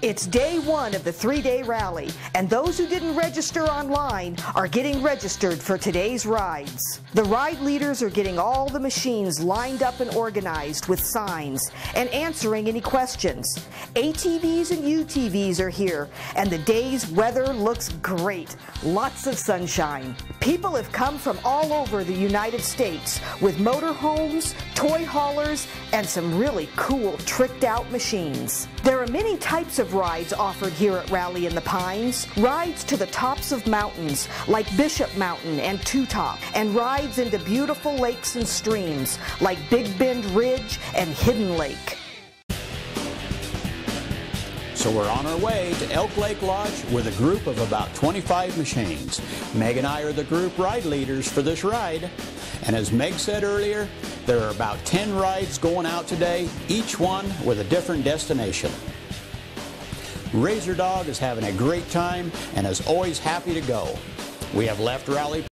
It's day one of the three-day rally, and those who didn't register online are getting registered for today's rides. The ride leaders are getting all the machines lined up and organized with signs and answering any questions. ATVs and UTVs are here, and the day's weather looks great. Lots of sunshine. People have come from all over the United States with motorhomes, toy haulers, and some really cool tricked-out machines. There are many types of rides offered here at Rally in the Pines. Rides to the tops of mountains like Bishop Mountain and Two Top, and rides into beautiful lakes and streams like Big Bend Ridge and Hidden Lake. So we're on our way to Elk Lake Lodge with a group of about 25 machines. Meg and I are the group ride leaders for this ride. And as Meg said earlier, there are about 10 rides going out today, each one with a different destination. Razor Dog is having a great time and is always happy to go. We have left Rally